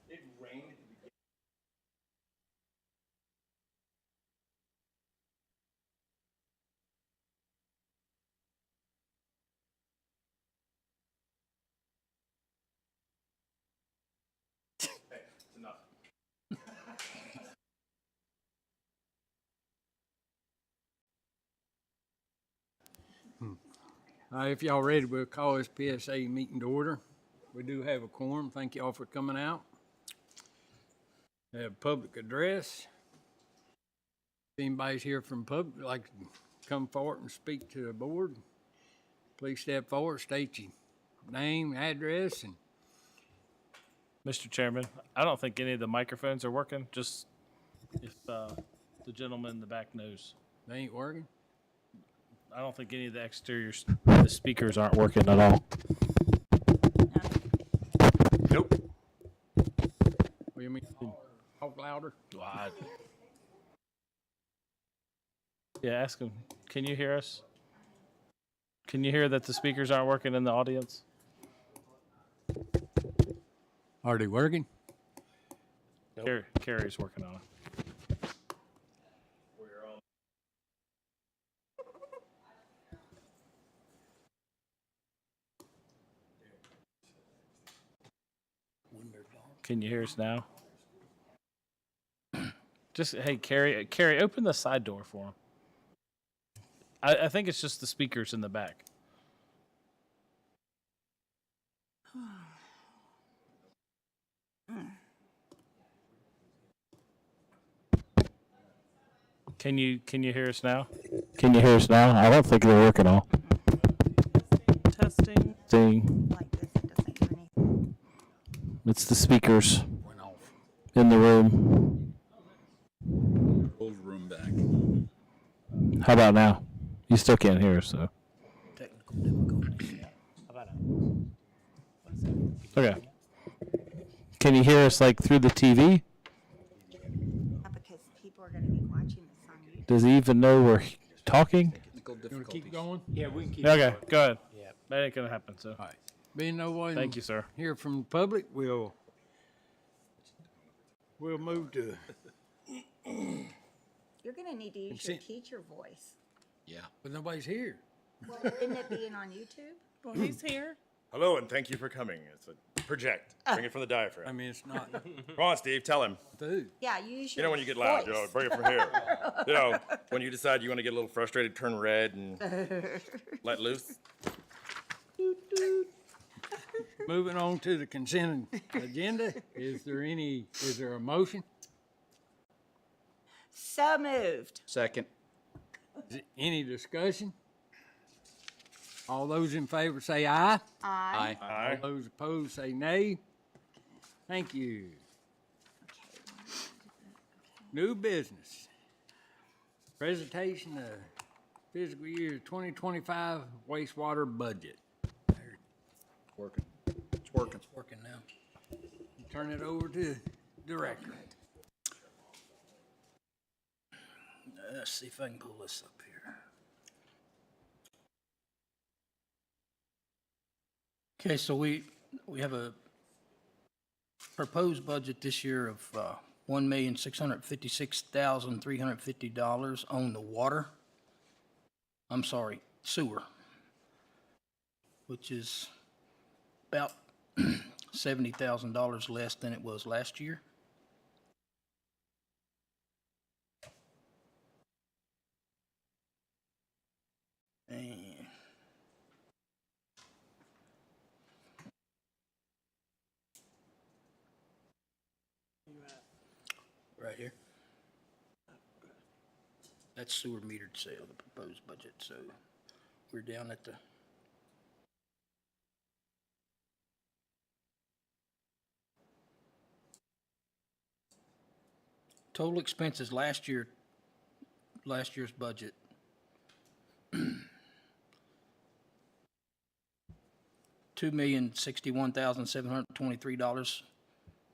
It rained at the beginning. Hey, it's enough. If y'all ready, we'll call this PSA meeting to order. We do have a quorum. Thank y'all for coming out. We have public address. If anybody's here from public, like to come forward and speak to the board, please step forward, state your name, address, and Mr. Chairman, I don't think any of the microphones are working, just if the gentleman in the back knows. they ain't working. I don't think any of the the speakers aren't working at all. Nope. What do you mean? Talk louder? Yeah, ask him. Can you hear us? Can you hear that the speakers aren't working in the audience? Are they working? Nope. Carrie's working on it. Can you hear us now? Just, hey, Carrie, open the side door for him. I think it's just the speakers in the back. Can you hear us now? Can you hear us now? I don't think they're working all. Testing. Thing. Like this, it doesn't do anything. It's the speakers Went off. in the room. Old room back. How about now? You still can't hear us, so. Technical difficulties. Okay. Can you hear us like through the TV? Yeah, because people are going to be watching this on YouTube. Does he even know we're talking? Technical You want to difficulties. keep going? Yeah, we can keep Okay, go ahead. Yeah. That ain't gonna happen. So, All right. Being no one thank you, sir. here from the public, we'll move to You're going to need to use your Consent. teacher voice. Yeah. but nobody's here. Well, isn't it being on YouTube? Well, he's here. Hello, and thank you for coming. It's a project. Bring it from the diaphragm. I mean, it's not Come on, Steve, tell him. food. Yeah, you use You your know when you get loud, voice. bring it from here. When you decide you want to get a little frustrated, turn red and let loose. Moving on to the consent agenda, is there a motion? So moved. Second. Is there any discussion? All those in favor say aye. Aye. Aye. All those opposed say nay. Thank you. New business. Presentation of fiscal year 2025 wastewater budget. Working. It's working. It's working now. Turn it over to director. Let's see if I can pull this up here. Okay, so we have a proposed budget this year of $1,656,350 on the water. I'm sorry, sewer, which is about $70,000 less than it was last year. And right here. That's sewer metered sale, the proposed budget, so we're down at the total expenses last year's budget. $2,061,723.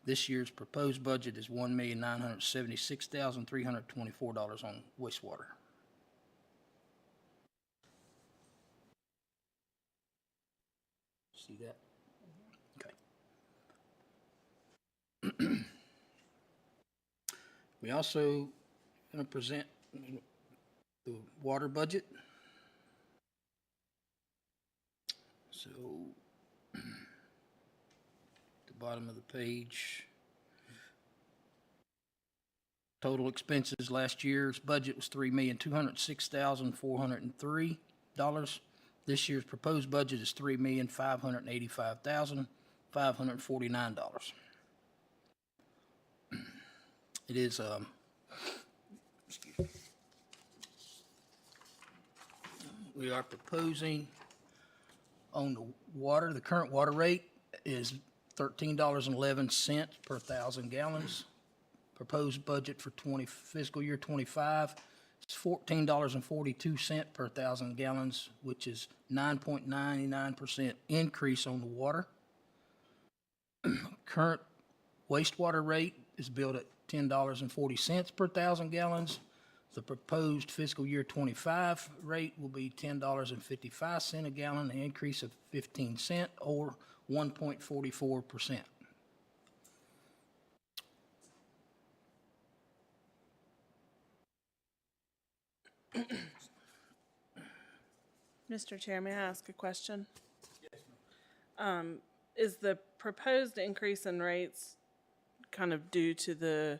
This year's proposed budget is $1,976,324 on wastewater. See that? Okay. We also going to present the water budget. So, the bottom of the page. Total expenses last year's budget was $3,206,403. This year's proposed budget is $3,585,549. It is, excuse me. We are proposing on the water, the current water rate is $13.11 per 1,000 gallons. Proposed budget for fiscal year '25 is $14.42 per 1,000 gallons, which is 9.99% increase on the water. Current wastewater rate is billed at $10.40 per 1,000 gallons. The proposed fiscal year '25 rate will be $10.55 a gallon, an increase of 15 cents or 1.44%. Mr. Chair, may I ask a question? Yes, ma'am. Is the proposed increase in rates kind of due to the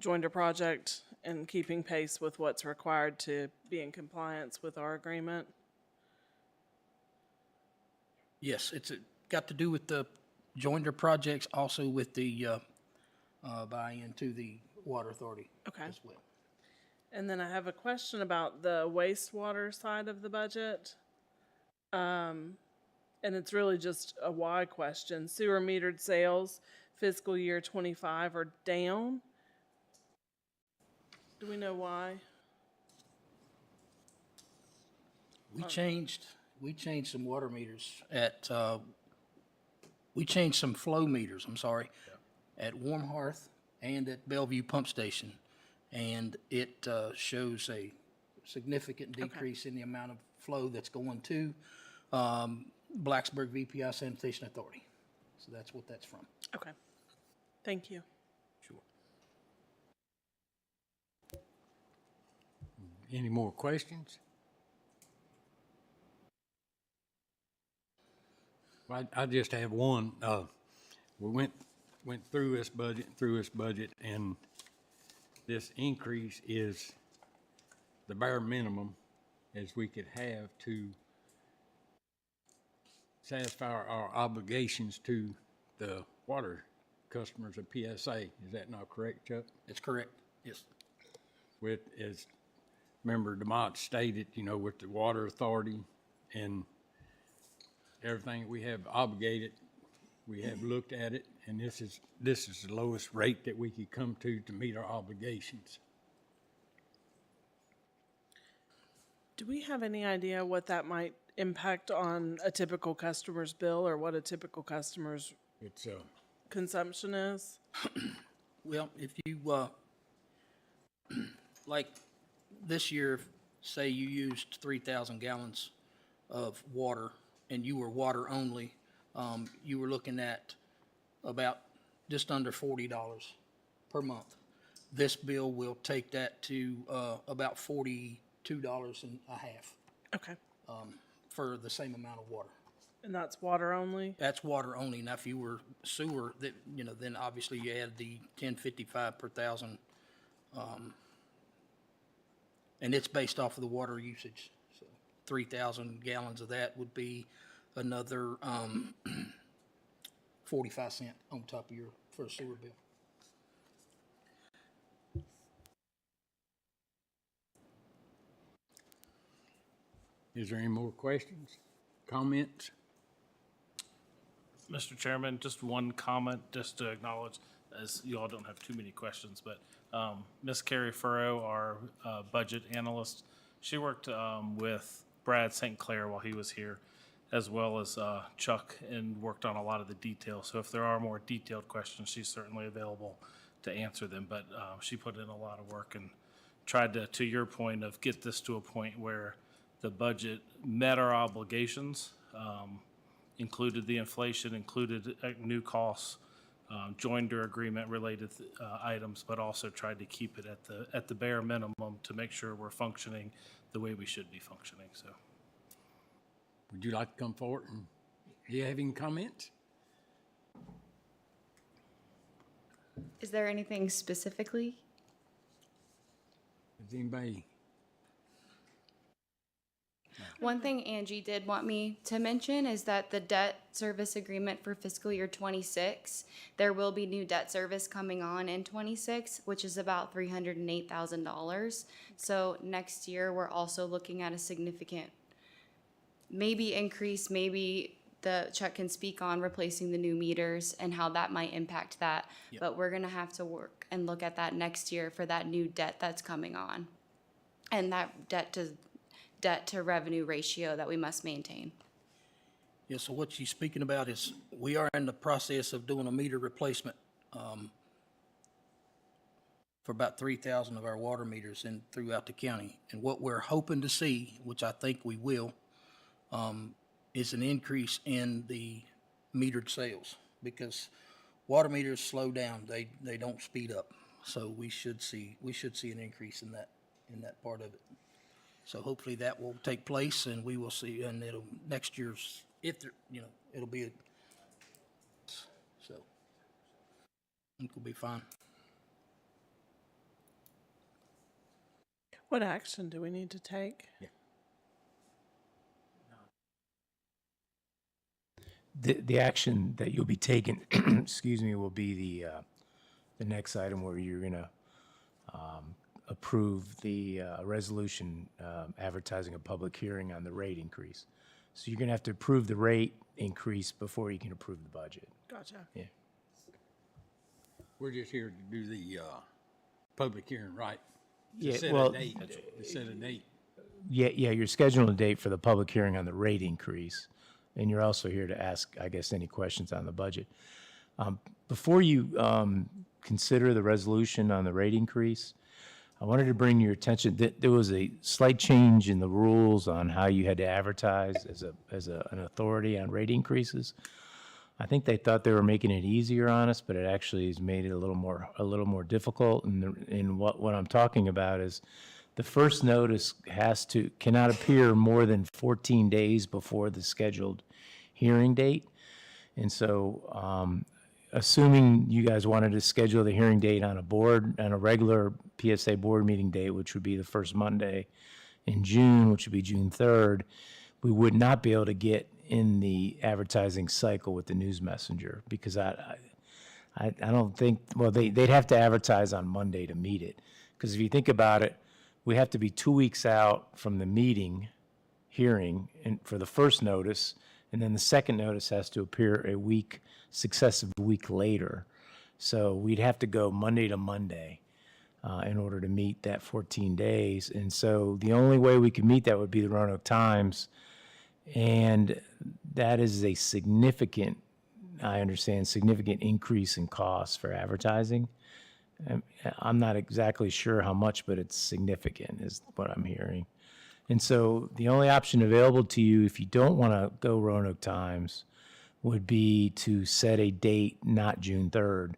Joinder project and keeping pace with what's required to be in compliance with our agreement? Yes, it's got to do with the Joinder projects, also with the buy-in to the water authority Okay. as well. And then I have a question about the wastewater side of the budget. And it's really just a why question. Sewer metered sales fiscal year '25 are down. Do we know why? We changed some water meters at, we changed some flow meters, I'm sorry, at Warm Hearth and at Bellevue Pump Station. And it shows a significant decrease in the amount of flow that's going to Blacksburg VPI Sanitation Authority. So that's what that's from. Okay. Thank you. Sure. Any more questions? I just have one. We went through this budget, and this increase is the bare minimum as we could have to satisfy our obligations to the water customers of PSA. Is that not correct, Chuck? That's correct, yes. With, as Member DeMott stated, with the water authority and everything we have obligated, we have looked at it, and this is the lowest rate that we could come to meet our obligations. Do we have any idea what that might impact on a typical customer's bill or what a typical customer's It's consumption is? Well, if you, like this year, say you used 3,000 gallons of water and you were water only, you were looking at about just under $40 per month. This bill will take that to about $42 and a half Okay. for the same amount of water. And that's water only? That's water only. Now, if you were sewer, that, then obviously you add the 1055 per thousand. And it's based off of the water usage. So 3,000 gallons of that would be another 45 cents on top of your for a sewer bill. Is there any more questions, comments? Mr. Chairman, just one comment, just to acknowledge, as you all don't have too many questions, but Ms. Carrie Furrow, our budget analyst, she worked with Brad St. Clair while he was here, as well as Chuck, and worked on a lot of the details. So if there are more detailed questions, she's certainly available to answer them. But she put in a lot of work and tried to your point, of get this to a point where the budget met our obligations, included the inflation, included new costs, joinder agreement related items, but also tried to keep it at the bare minimum to make sure we're functioning the way we should be functioning, so. Would you like to come forward and you have any comments? Is there anything specifically? Does anybody? One thing Angie did want me to mention is that the debt service agreement for fiscal year 26, there will be new debt service coming on in 26, which is about $308,000. So next year, we're also looking at a significant, maybe increase, maybe the Chuck can speak on replacing the new meters and how that might impact that. But we're gonna have to work and look at that next year for that new debt that's coming on. And that debt to revenue ratio that we must maintain. Yeah, so what she's speaking about is, we are in the process of doing a meter replacement for about 3,000 of our water meters throughout the county. And what we're hoping to see, which I think we will, is an increase in the metered sales, because water meters slow down, they don't speed up. So we should see an increase in that part of it. So hopefully that will take place, and we will see, and next year's, it'll be so I think we'll be fine. What action do we need to take? The action that you'll be taking, excuse me, will be the next item where you're gonna approve the resolution advertising a public hearing on the rate increase. So you're gonna have to approve the rate increase before you can approve the budget. Gotcha. Yeah. We're just here to do the public hearing, right? To Yeah, set well, a date. To set a date. Yeah, you're scheduling a date for the public hearing on the rate increase, and you're also here to ask, I guess, any questions on the budget. Before you consider the resolution on the rate increase, I wanted to bring your attention that there was a slight change in the rules on how you had to advertise as an authority on rate increases. I think they thought they were making it easier on us, but it actually has made it a little more difficult. And what I'm talking about is the first notice cannot appear more than 14 days before the scheduled hearing date. And so, assuming you guys wanted to schedule the hearing date on a regular PSA board meeting date, which would be the first Monday in June, which would be June 3rd, we would not be able to get in the advertising cycle with the news messenger, because I don't think, well, they'd have to advertise on Monday to meet it. Because if you think about it, we have to be 2 weeks out from the hearing and for the first notice, and then the second notice has to appear successive week later. So we'd have to go Monday to Monday in order to meet that 14 days. And so the only way we could meet that would be the Roanoke Times. And that is a significant increase in costs for advertising. I'm not exactly sure how much, but it's significant is what I'm hearing. And so the only option available to you, if you don't want to go Roanoke Times, would be to set a date, not June 3rd.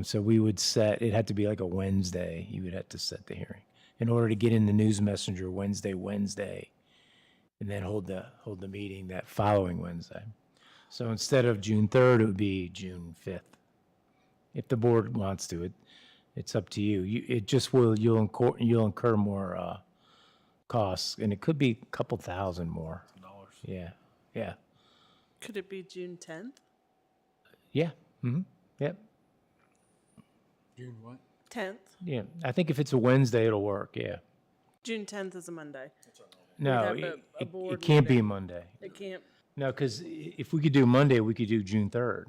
So we would it had to be like a Wednesday. You would have to set the hearing in order to get in the news messenger Wednesday, and then hold the meeting that following Wednesday. So instead of June 3rd, it would be June 5th. If the board wants to, it's up to you. You'll incur more costs, and it could be a couple thousand more. $. Yeah. Could it be June 10th? Yeah. Mm-hmm. Yep. June what? 10th? Yeah. I think if it's a Wednesday, it'll work. Yeah. June 10th is a Monday. No, have a board it can't be meeting. Monday. It can't. No, because if we could do Monday, we could do June 3rd.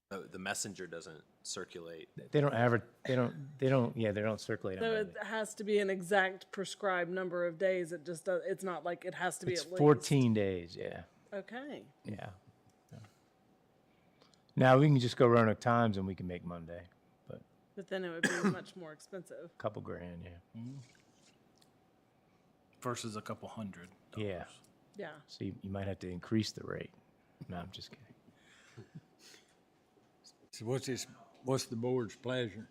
The messenger doesn't circulate. They don't circulate on So Monday. it has to be an exact prescribed number of days. It just does, it's not like it has to be It's at least. 14 days, yeah. Okay. Yeah. Now, we can just go Roanoke Times and we can make Monday, but But then it would be much more expensive. a couple grand, yeah. Versus a couple $100. Yeah. Yeah. So you might have to increase the rate. No, I'm just kidding. So what's the board's pleasure?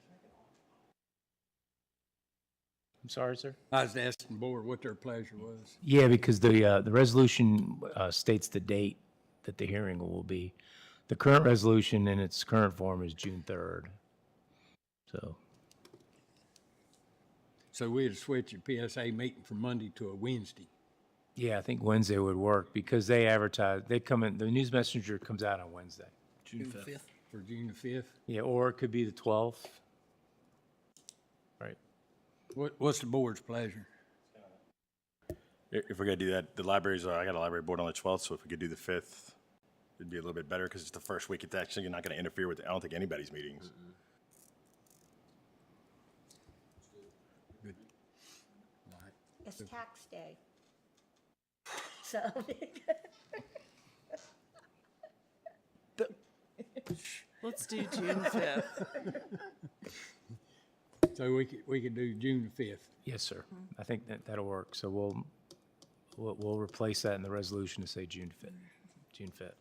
I'm sorry, sir? I was asking the board what their pleasure was. Yeah, because the resolution states the date that the hearing will be. The current resolution in its current form is June 3rd. So we'd switch a PSA meeting from Monday to a Wednesday. Yeah, I think Wednesday would work because they advertise, they come in, the news messenger comes out on Wednesday. June 5th. For June the 5th. Yeah, or it could be the 12th. Right. What's the board's pleasure? If we're gonna do that, the libraries, I got a library board on the 12th, so if we could do the 5th, it'd be a little bit better because it's the first week. It's actually not gonna interfere with, I don't think, anybody's meetings. It's tax day. So, Let's do June 5th. So we could do June the 5th. Yes, sir. I think that'll work. So we'll replace that in the resolution to say June 5th. June 5th.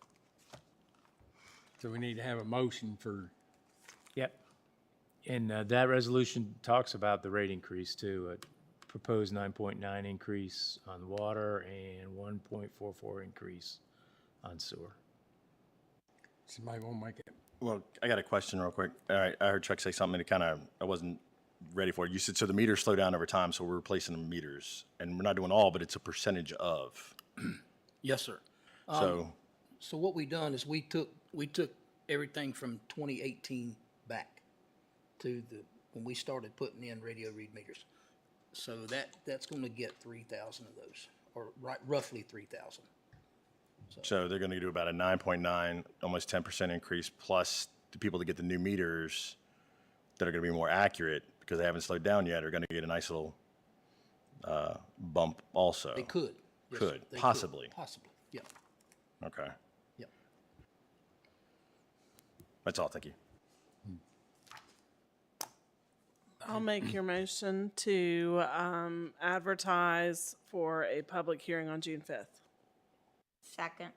So we need to have a motion for, Yep. And that resolution talks about the rate increase too. A proposed 9.9 increase on water and 1.44 increase on sewer. somebody want to make it? Well, I got a question real quick. All right, I heard Chuck say something that I wasn't ready for. You said, so the meters slow down over time, so we're replacing the meters. And we're not doing all, but it's a percentage of. Yes, sir. So, So what we done is we took everything from 2018 back to when we started putting in radio read meters. So that's going to get 3,000 of those, or roughly 3,000. so they're gonna do about a 9.9, almost 10% increase, plus the people that get the new meters that are gonna be more accurate because they haven't slowed down yet are gonna get a nice little bump also. They could. Yes, Could, they possibly. Possibly, yeah, Okay, yeah. that's all, thank you. I'll make your motion to advertise for a public hearing on June 5th. second.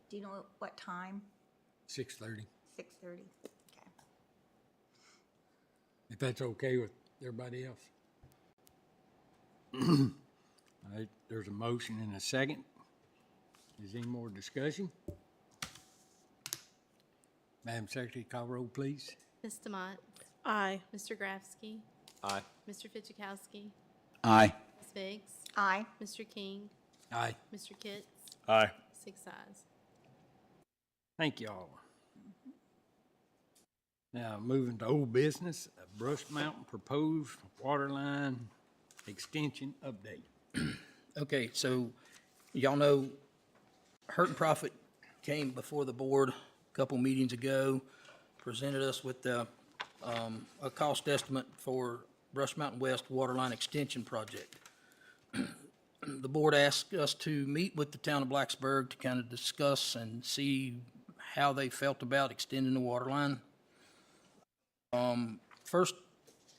Do you know what time? 6:30, 6:30? Okay. if that's okay with everybody else. All right, there's a motion and a second. Is there any more discussion? Madam Secretary, call roll, please. Ms. Demott, Aye. Mr. Grafsky, Aye. Mr. Fidzikowski, Aye. Ms. Biggs, Aye. Mr. King, Aye. Mr. Kitts, Aye. 6 ayes. Thank you all. Now, moving to old business, a Brush Mountain proposed water line extension update. Okay, so y'all know Hurt and Profit came before the board a couple meetings ago, presented us with a cost estimate for Brush Mountain West Waterline Extension Project. The board asked us to meet with the town of Blacksburg to kind of discuss and see how they felt about extending the water line. First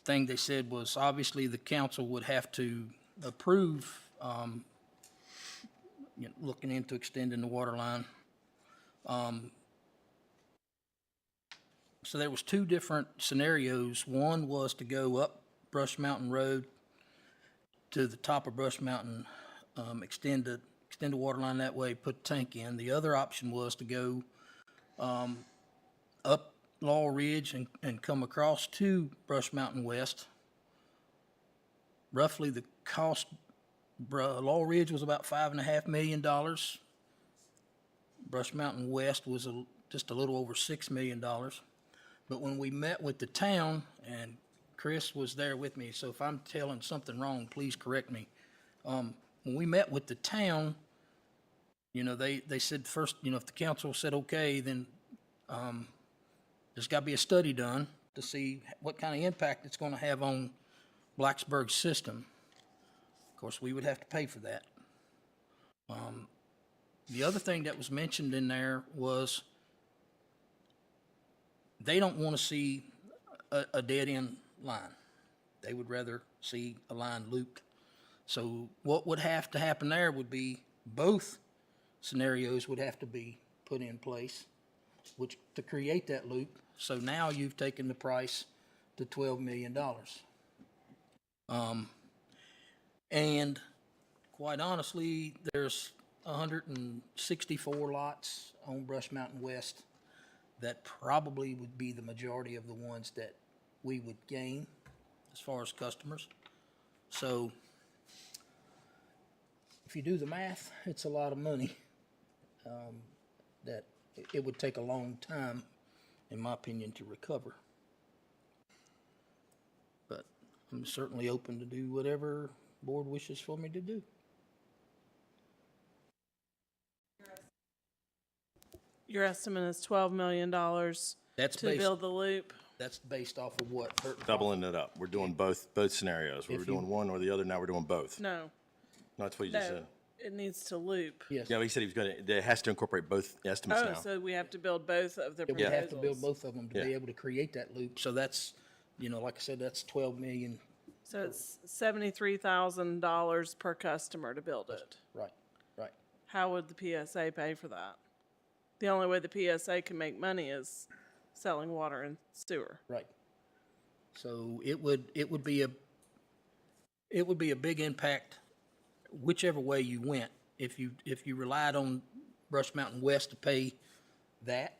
thing they said was obviously the council would have to approve looking into extending the water line. So there was two different scenarios. One was to go up Brush Mountain Road to the top of Brush Mountain, extend the water line that way, put the tank in. The other option was to go up Laurel Ridge and come across to Brush Mountain West. Roughly the cost, Laurel Ridge was about $5.5 million. Brush Mountain West was just a little over $6 million. But when we met with the town, and Chris was there with me, so if I'm telling something wrong, please correct me. When we met with the town, they said first, if the council said okay, then there's got to be a study done to see what kind of impact it's going to have on Blacksburg's system. Of course, we would have to pay for that. The other thing that was mentioned in there was they don't want to see a dead-end line. They would rather see a line looped. So what would have to happen there would be both scenarios would have to be put in place. which to create that loop. So now you've taken the price to $12 million. And quite honestly, there's 164 lots on Brush Mountain West that probably would be the majority of the ones that we would gain as far as customers. So if you do the math, it's a lot of money that it would take a long time, in my opinion, to recover. But I'm certainly open to do whatever board wishes for me to do. Your estimate is $12 million That's to based, build the loop. that's based off of what? Doubling it up. We're doing both scenarios. We were doing one or the other, now we're doing both. No, No, that's what you just no, said. it needs to loop. Yes. Yeah, he said he was gonna, it has to incorporate both estimates Oh, now. so we have to build both of the We proposals. have to build both of them to be Yeah. able to create that loop. So that's, like I said, that's 12 million. So it's $73,000 per customer to build it. Right, right. How would the PSA pay for that? The only way the PSA can make money is selling water and sewer. Right. So it would be a big impact whichever way you went. If you relied on Brush Mountain West to pay that,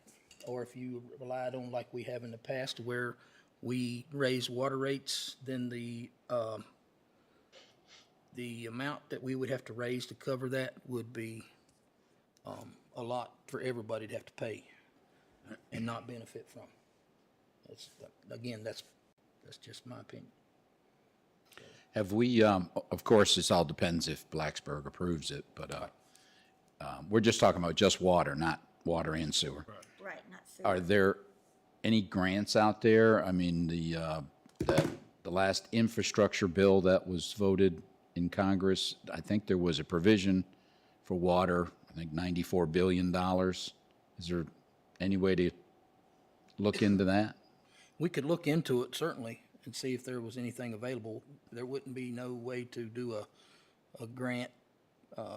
or if you relied on like we have in the past where we raise water rates, then the amount that we would have to raise to cover that would be a lot for everybody to have to pay and not benefit from. That's just my opinion. Have we, of course, this all depends if Blacksburg approves it, but we're just talking about just water, not water and sewer. Right, not sewer. Are there any grants out there? I mean, the last infrastructure bill that was voted in Congress, I think there was a provision for water, I think $94 billion. Is there any way to look into that? We could look into it certainly and see if there was anything available. There wouldn't be no way to do a grant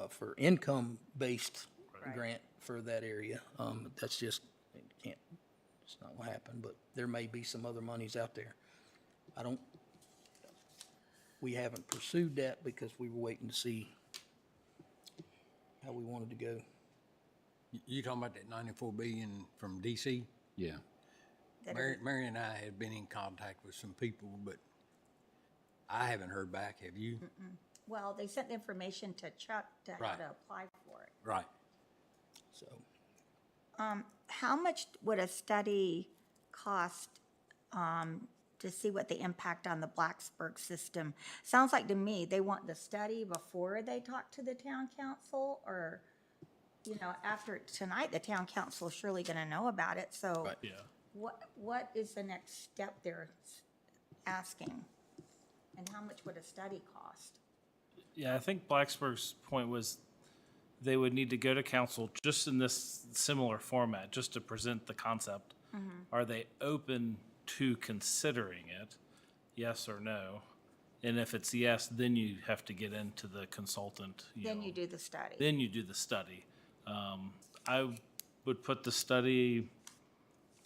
for income-based grant for that area. That's just, it's not what happened, but there may be some other monies out there. We haven't pursued that because we were waiting to see how we wanted to go. You talking about that 94 billion from DC? Yeah. Mary and I had been in contact with some people, but I haven't heard back. Have you? Well, they sent the information to Chuck to how Right. to apply for it. Right. So How much would a study cost to see what the impact on the Blacksburg system? Sounds like to me, they want the study before they talk to the town council, or, after tonight, the town council is surely gonna know about it, so. Right. Yeah. What is the next step they're asking? And how much would a study cost? Yeah, I think Blacksburg's point was they would need to go to council just in this similar format, just to present the concept. Are they open to considering it? Yes or no? And if it's yes, then you have to get into the consultant. Then you do the study. Then you do the study. I would put the study,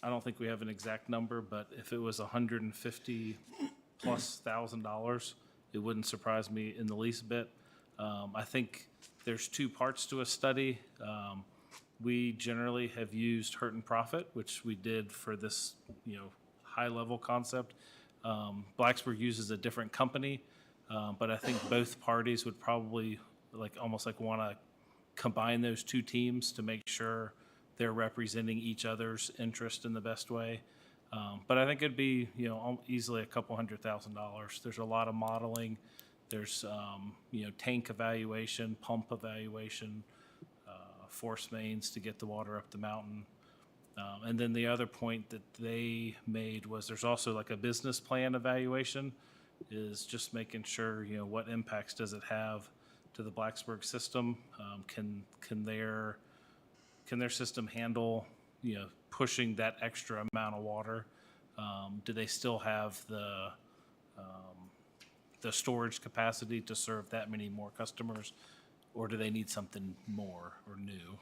I don't think we have an exact number, but if it was $150,000+, it wouldn't surprise me in the least bit. I think there's two parts to a study. We generally have used Hurt and Profit, which we did for this, high-level concept. Blacksburg uses a different company, but I think both parties would probably almost want to combine those two teams to make sure they're representing each other's interest in the best way. But I think it'd be, easily a couple $100,000. There's a lot of modeling. There's, tank evaluation, pump evaluation, force mains to get the water up the mountain. And then the other point that they made was there's also a business plan evaluation, is just making sure, what impacts does it have to the Blacksburg system? Can their system handle, pushing that extra amount of water? Do they still have the storage capacity to serve that many more customers, or do they need something more or new?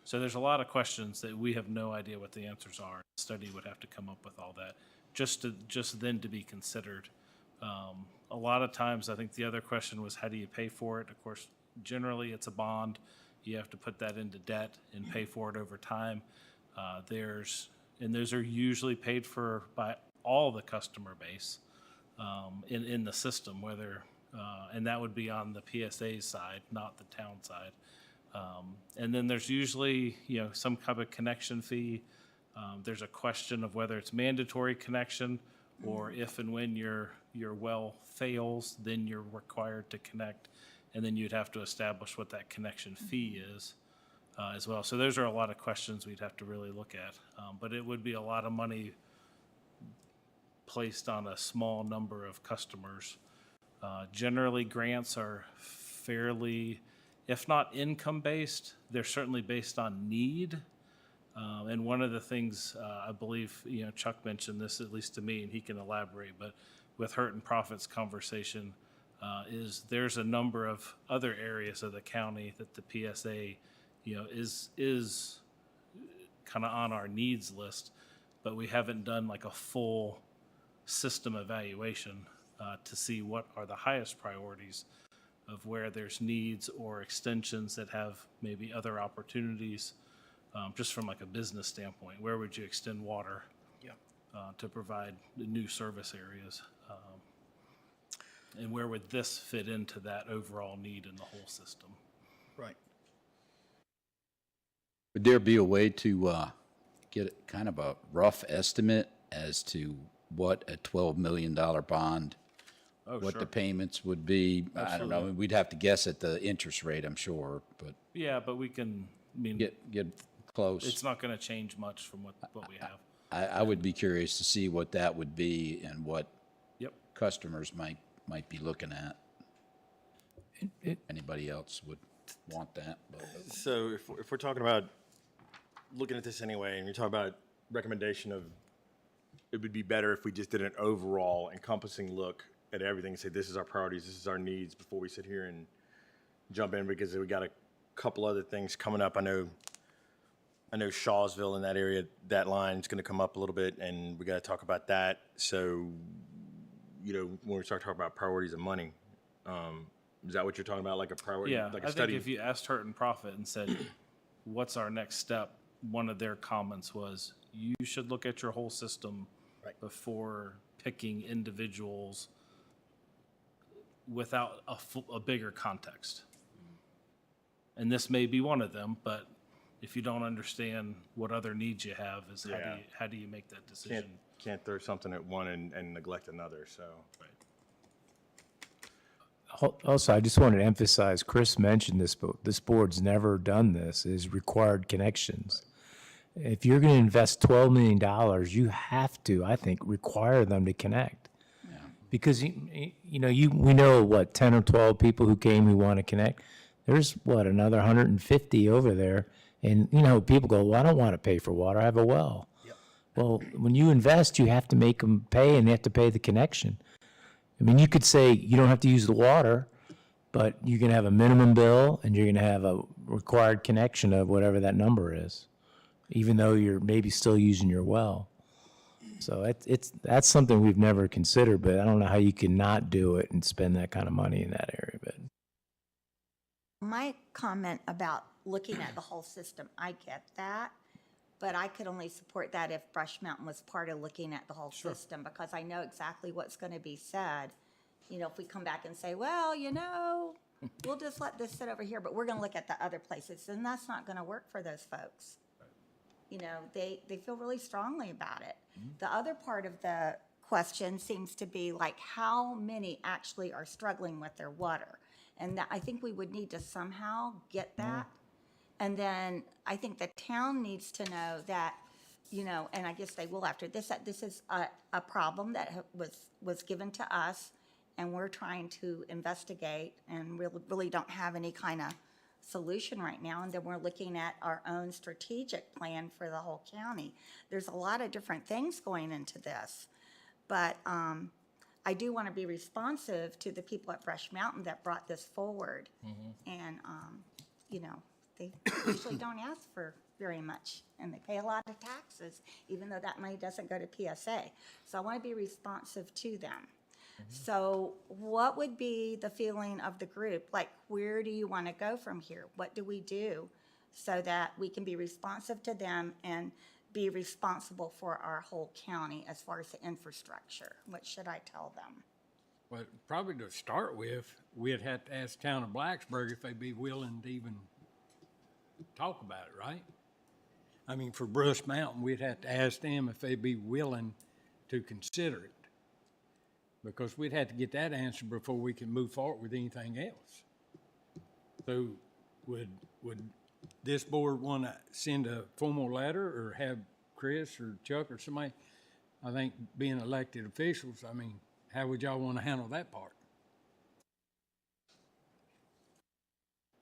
So there's a lot of questions that we have no idea what the answers are. The study would have to come up with all that, just then to be considered. A lot of times, I think the other question was, how do you pay for it? Of course, generally, it's a bond. You have to put that into debt and pay for it over time. And those are usually paid for by all the customer base in the system, and that would be on the PSA side, not the town side. And then there's usually, some kind of connection fee. There's a question of whether it's mandatory connection, or if and when your well fails, then you're required to connect, and then you'd have to establish what that connection fee is as well. So those are a lot of questions we'd have to really look at. But it would be a lot of money placed on a small number of customers. Generally, grants are fairly, if not income-based, they're certainly based on need. And one of the things, I believe, Chuck mentioned this, at least to me, and he can elaborate, but with Hurt and Profits conversation, is there's a number of other areas of the county that the PSA, is kind of on our needs list, but we haven't done like a full system evaluation to see what are the highest priorities of where there's needs or extensions that have maybe other opportunities, just from like a business standpoint. Where would you extend water to provide new service areas? And where would this fit into that overall need in the whole system? Right. Would there be a way to get kind of a rough estimate as to what a $12 million bond, what the payments would be? I don't know. We'd have to guess at the interest rate, I'm sure, but Yeah, but we can, get close. it's not going to change much from what we have. I would be curious to see what that would be and what Yep. customers might be looking at. Anybody else would want that, but So if we're talking about looking at this anyway, and you're talking about recommendation of, it would be better if we just did an overall encompassing look at everything and say, this is our priorities, this is our needs, before we sit here and jump in, because we got a couple other things coming up. I know Shawsville in that area, that line's gonna come up a little bit, and we gotta talk about that. So, when we start talking about priorities of money, is that what you're talking about, like a priority, Yeah, like a I think study? if you asked Hurt and Profit and said, what's our next step? One of their comments was, you should look at your whole system before picking individuals without a bigger context. And this may be one of them, but if you don't understand what other needs you have, how do you make that decision? Can't throw something at one and neglect another, so. Also, I just wanted to emphasize, Chris mentioned this, but this board's never done this, is required connections. If you're going to invest $12 million, you have to, I think, require them to connect. Because, we know, 10 or 12 people who came who want to connect. There's, another 150 over there. And, people go, well, I don't want to pay for water. I have a well. Well, when you invest, you have to make them pay, and they have to pay the connection. I mean, you could say you don't have to use the water, but you can have a minimum bill, and you're going to have a required connection of whatever that number is, even though you're maybe still using your well. So that's something we've never considered, but I don't know how you can not do it and spend that kind of money in that area. But My comment about looking at the whole system, I get that, but I could only support that if Brush Mountain was part of looking at the whole system, because I know exactly what's going to be said. If we come back and say, well, we'll just let this sit over here, but we're going to look at the other places, and that's not going to work for those folks. They feel really strongly about it. The other part of the question seems to be like, how many actually are struggling with their water? And I think we would need to somehow get that. And then I think the town needs to know that, and I guess they will after this, that this is a problem that was given to us, and we're trying to investigate, and really don't have any kind of solution right now. And then we're looking at our own strategic plan for the whole county. There's a lot of different things going into this, but I do want to be responsive to the people at Brush Mountain that brought this forward. And, they usually don't ask for very much, and they pay a lot of taxes, even though that money doesn't go to PSA. So I want to be responsive to them. So what would be the feeling of the group? Like, where do you want to go from here? What do we do so that we can be responsive to them and be responsible for our whole county as far as the infrastructure? What should I tell them? Well, probably to start with, we'd have to ask town of Blacksburg if they'd be willing to even talk about it, right? I mean, for Brush Mountain, we'd have to ask them if they'd be willing to consider it. Because we'd have to get that answer before we can move forward with anything else. So would this board want to send a formal letter or have Chris or Chuck or somebody, I think being elected officials, I mean, how would y'all want to handle that part?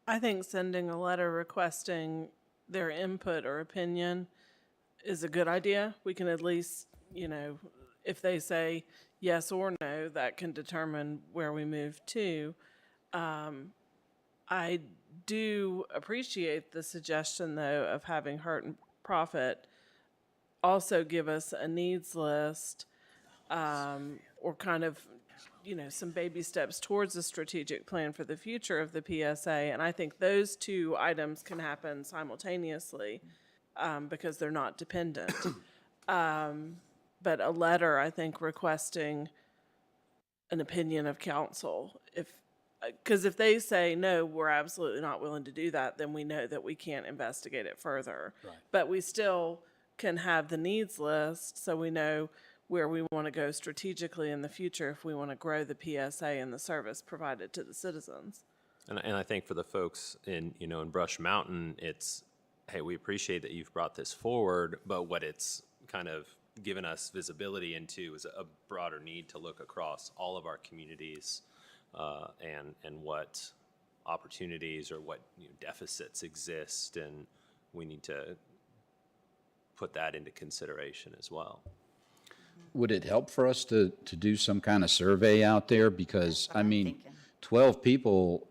I think sending a letter requesting their input or opinion is a good idea. We can at least, if they say yes or no, that can determine where we move to. I do appreciate the suggestion, though, of having Hurt and Profit also give us a needs list, or kind of, some baby steps towards a strategic plan for the future of the PSA. And I think those two items can happen simultaneously, because they're not dependent. But a letter, I think, requesting an opinion of council, because if they say, no, we're absolutely not willing to do that, then we know that we can't investigate it further. Right. But we still can have the needs list, so we know where we want to go strategically in the future if we want to grow the PSA and the service provided to the citizens. And I think for the folks in Brush Mountain, it's, hey, we appreciate that you've brought this forward, but what it's kind of given us visibility into is a broader need to look across all of our communities, and what opportunities or what deficits exist, and we need to put that into consideration as well. Would it help for us to do some kind of survey out there? Because, I mean, thinking. 12 people,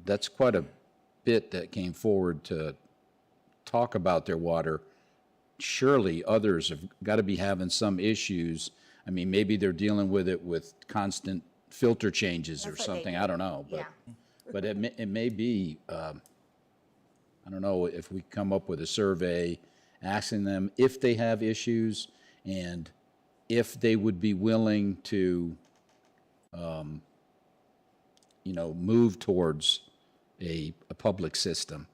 that's quite a bit that came forward to talk about their water. Surely others have got to be having some issues. I mean, maybe they're dealing with it with constant filter changes or That's what they something. do. I don't know. But, Yeah. but it may be, I don't know, if we come up with a survey asking them if they have issues and if they would be willing to, move towards a public system.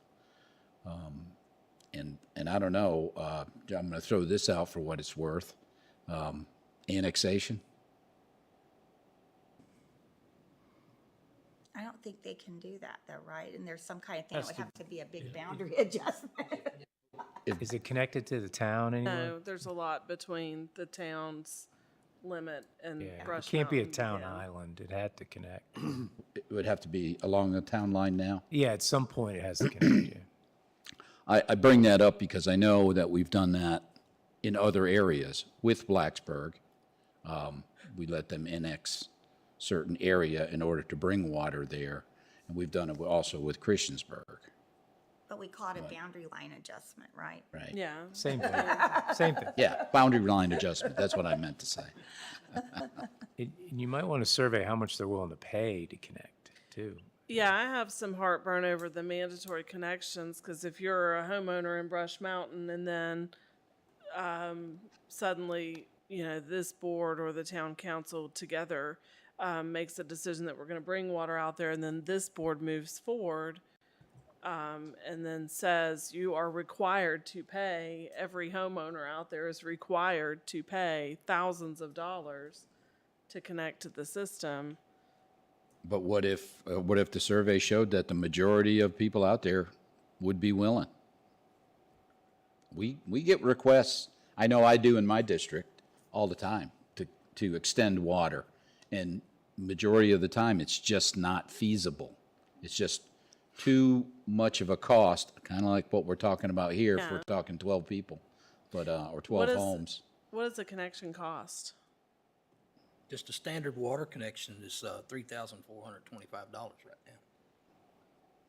And I don't know, I'm going to throw this out for what it's worth. Annexation. I don't think they can do that though, right? And there's some kind of thing that would have to be a big boundary adjustment. Is it connected to the town anyway? No, there's a lot between the town's limit and Yeah, it Brush can't be a Mountain, town yeah. island. It had to connect. It would have to be along the town line now. Yeah, at some point it has to connect, yeah. I bring that up because I know that we've done that in other areas with Blacksburg. We let them annex certain area in order to bring water there. And we've done it also with Christiansburg, But we call it a boundary line adjustment, right? right? Yeah. Same thing, same thing. Yeah, boundary line adjustment, that's what I meant to say. And you might want to survey how much they're willing to pay to connect, too. Yeah, I have some heartburn over the mandatory connections, because if you're a homeowner in Brush Mountain and then suddenly, this board or the town council together makes a decision that we're going to bring water out there, and then this board moves forward and then says you are required to pay, every homeowner out there is required to pay thousands of dollars to connect to the system. But what if the survey showed that the majority of people out there would be willing? We get requests, I know I do in my district all the time, to extend water. And majority of the time, it's just not feasible. It's just too much of a cost, kind of like what we're talking about here if we're talking 12 people, but, or 12 homes. What does a connection cost? Just a standard water connection is $3,425 right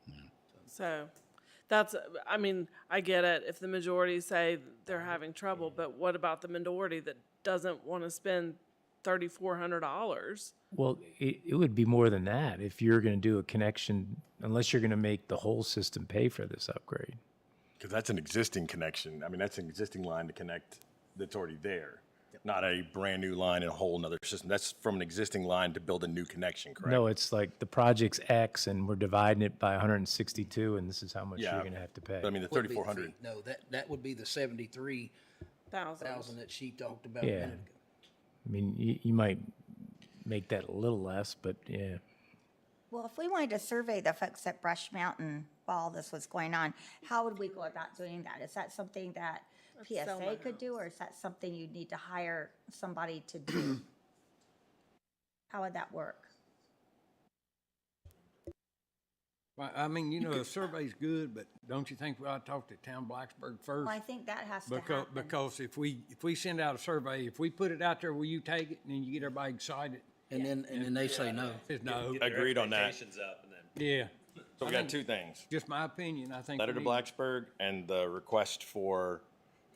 now. So That's, I mean, I get it if the majority say they're having trouble, but what about the minority that doesn't want to spend $3,400? Well, it would be more than that if you're going to do a connection, unless you're going to make the whole system pay for this upgrade. Because that's an existing connection. I mean, that's an existing line to connect that's already there, not a brand new line in a whole nother system. That's from an existing line to build a new connection, correct? No, it's like the project's X and we're dividing it by 162 and this is how much Yeah. you're going to have to pay. But I mean, the Would be the 3,400. fee. No, that would be the 73,000 Thousand. that she talked about a Yeah. minute ago. I mean, you might make that a little less, but yeah. Well, if we wanted to survey the folks at Brush Mountain while all this was going on, how would we go about doing that? Is that something that sell my PSA could do, or is that something you'd need to hire somebody to do? How would that work? Well, I mean, you know, the survey's good, but don't you think we ought to talk to Town Blacksburg first? Well, I think that has to Because, happen. because if we send out a survey, if we put it out there, will you take it, and then you get everybody excited? And then they say no. Says no. Agreed on that. Up and then Yeah. So we got two things. Just my opinion, I think. Letter we to need- Blacksburg and the request for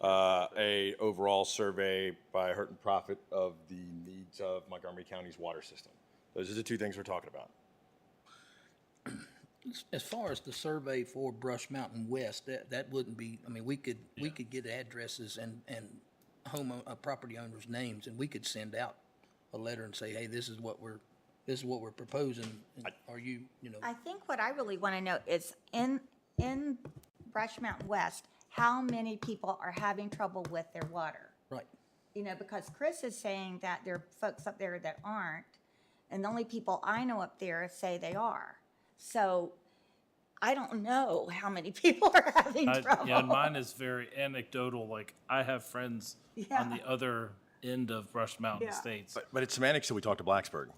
a overall survey by Hurt and Profit of the needs of Montgomery County's water system. Those are the two things we're talking about. As far as the survey for Brush Mountain West, that wouldn't be, I mean, we could get addresses and property owners' names, and we could send out a letter and say, hey, this is what we're proposing. And are you, I think what I really want to know is in Brush Mountain West, how many people are having trouble with their water? right. You know, because Chris is saying that there are folks up there that aren't, and the only people I know up there say they are. So I don't know how many people are having trouble. Yeah, and mine is very anecdotal. Like, I have friends on the other end of Brush Mountain Yeah. Estates. But it's semantics till we talk to Blacksburg.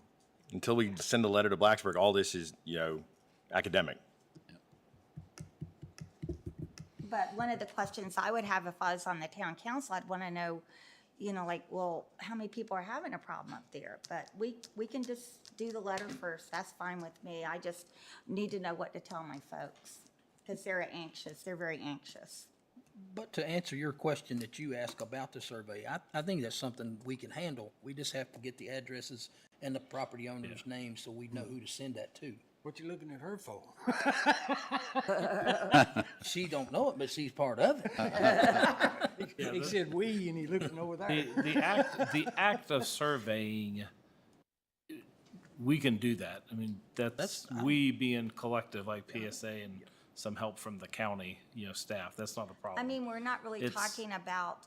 Until we send a letter to Blacksburg, all this is, academic. But one of the questions I would have if I was on the town council, I'd want to know, like, well, how many people are having a problem up there? But we can just do the letter first. That's fine with me. I just need to know what to tell my folks because they're anxious. They're very anxious. But to answer your question that you asked about the survey, I think that's something we can handle. We just have to get the addresses and the property owners' names so we know who to send that to. What you looking at her for? She don't know it, but she's part of it. He said we, and he looking over there. The act of surveying, we can do that. I mean, that's we being collective, like PSA and some help from the county, staff. That's not a problem. I mean, we're not really It's- talking about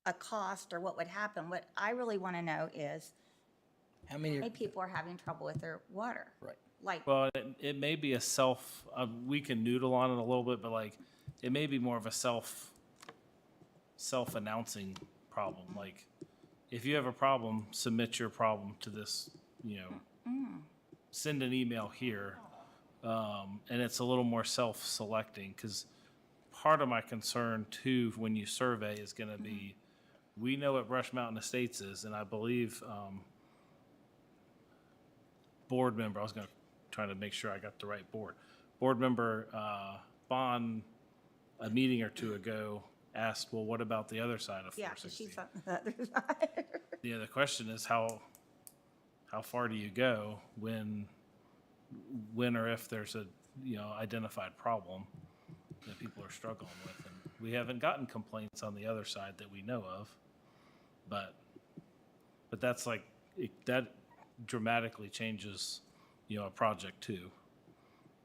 a cost or what would happen. What I really want to know is How many? how many people are having trouble with their water? Right. Like, Well, it may be a we can noodle on it a little bit, but like, it may be more of a self-announcing problem. Like, if you have a problem, submit your problem to this, send an email here. And it's a little more self-selecting, because part of my concern too, when you survey, is gonna be, we know what Brush Mountain Estates is, and I believe, board member, I was gonna try to make sure I got the right board. Board member, Bond, a meeting or two ago, asked, well, what about the other side of yeah, 460? she's on the other side. Yeah, the question is how far do you go when or if there's a, identified problem that people are struggling with? And we haven't gotten complaints on the other side that we know of, but that's like, that dramatically changes, a project too,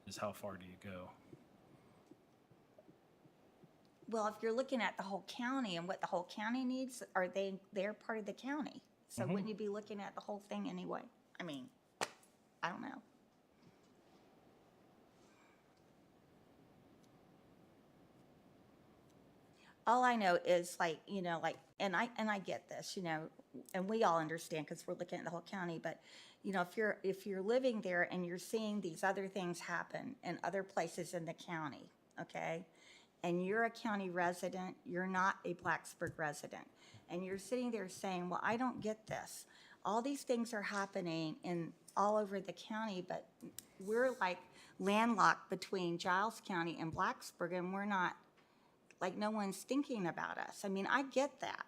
is how far do you go? Well, if you're looking at the whole county and what the whole county needs, they're part of the county. So wouldn't you be looking at the whole thing anyway? I mean, I don't know. All I know is and I get this, and we all understand because we're looking at the whole county, but if you're living there and you're seeing these other things happen in other places in the county, okay? And you're a county resident, you're not a Blacksburg resident, and you're sitting there saying, well, I don't get this. All these things are happening all over the county, but we're like landlocked between Giles County and Blacksburg, and we're not, like, no one's thinking about us. I mean, I get that.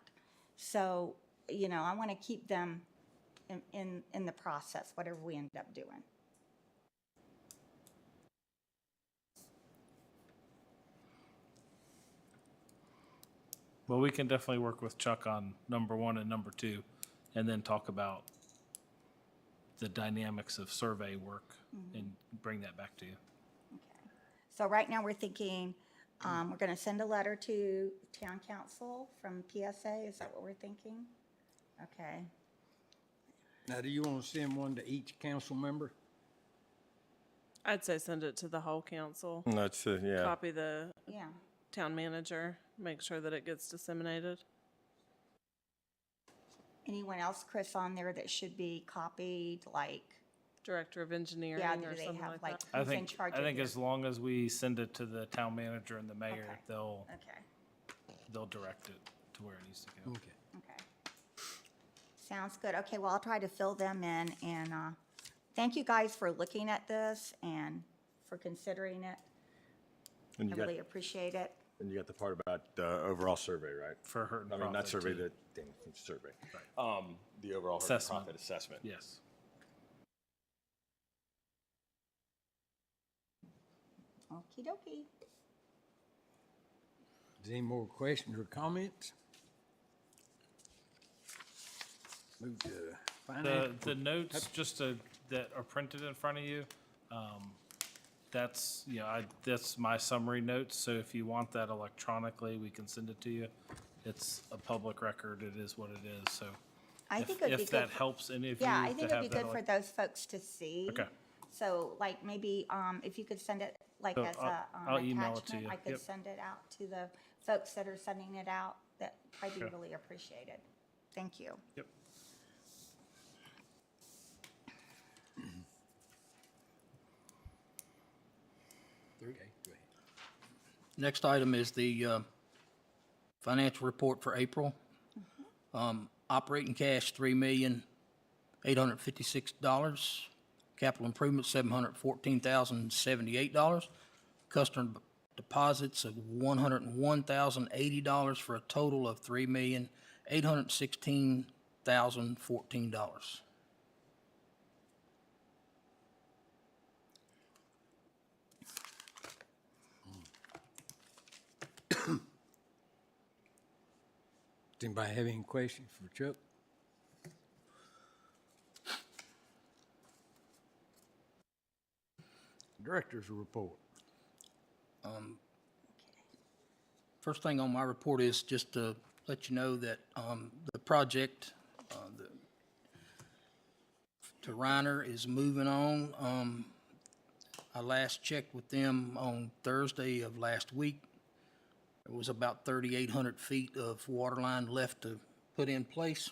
So, you know, I want to keep them in the process, whatever we end up doing. Well, we can definitely work with Chuck on number 1 and number 2, and then talk about the dynamics of survey work and bring that back to you. So right now, we're thinking, we're going to send a letter to town council from PSA. Is that what we're thinking? Okay. Now, do you want to send one to each council member? I'd say send it to the whole council. That's, yeah. Copy the Yeah. town manager, make sure that it gets disseminated. Anyone else, Chris, on there that should be copied, like, Director of engineering yeah, or do they something have, like like, that. I who's in think, charge I of think your- as long as we send it to the town manager and the mayor, Okay. they'll Okay, direct it to where it needs to go. Okay. okay. Sounds good. Okay, well, I'll try to fill them in, and thank you guys for looking at this and for considering it. And I you got, really appreciate it. and you got the part about the overall survey, right? For hurt and I mean, not profit, survey, too. the survey. The overall hurt and Assessment. profit assessment. Yes. Okey dokey. Is there any more questions or comments? Move to finance. The notes that are printed in front of you, that's, that's my summary notes. So if you want that electronically, we can send it to you. It's a public record. It is what it is. So I think it'd be if good. that helps any of you Yeah, I to think it'd have be that good for elec- those folks to see. Okay. So like maybe, if you could send it like So as I'll a email it to attachment, you. I could Yep. send it out to the folks that are sending it out. That I'd be Okay. really appreciated. Thank you. Yep. Okay, go ahead. Next item is the financial report for April. Operating cash, $3,856. Capital improvement, $714,078. Customer deposits of $101,080 for a total of $3,816,014. Does anybody have any questions for Chuck? Director's report. First thing on my report is just to let you know that the project to Reiner is moving on. I last checked with them on Thursday of last week. There was about 3,800 feet of water line left to put in place.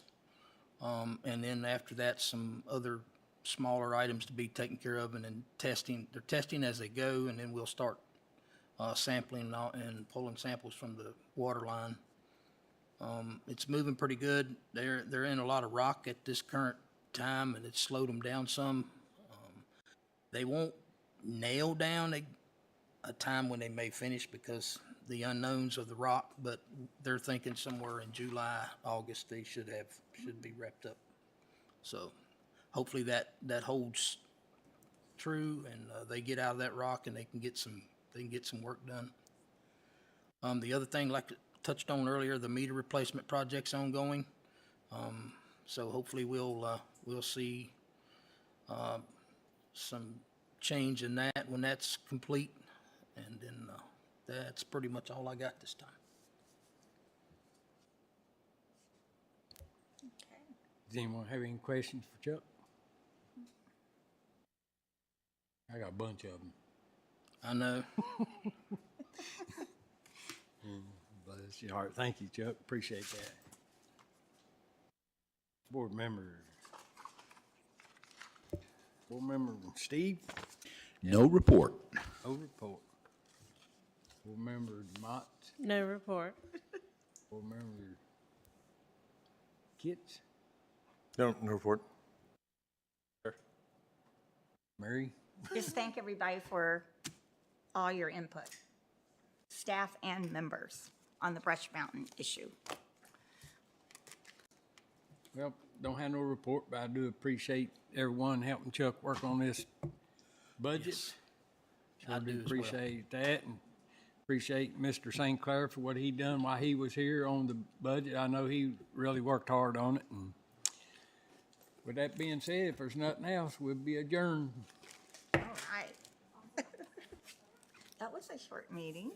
And then after that, some other smaller items to be taken care of and then testing. They're testing as they go, and then we'll start sampling and pulling samples from the water line. It's moving pretty good. They're in a lot of rock at this current time, and it's slowed them down some. They won't nail down a time when they may finish because the unknowns of the rock, but they're thinking somewhere in July, August, they should be wrapped up. So hopefully that holds true, and they get out of that rock and they can get some work done. The other thing, like I touched on earlier, the meter replacement project's ongoing. So hopefully we'll see some change in that when that's complete. And then that's pretty much all I got this time. Okay. Does anyone have any questions for Chuck? I got a bunch of them. I know. Bless your heart. Thank you, Chuck. Appreciate that. Board member Steve, No report. no report. Board member Mott, No report. board member Kitts, No report. Mary, Just thank everybody for all your input, staff and members, on the Brush Mountain issue. Well, don't have no report, but I do appreciate everyone helping Chuck work on this budget. I Sure do do as well. appreciate that, and appreciate Mr. St. Clair for what he done while he was here on the budget. I know he really worked hard on it, and with that being said, if there's nothing else, we'll be adjourned. All right. That was a short meeting.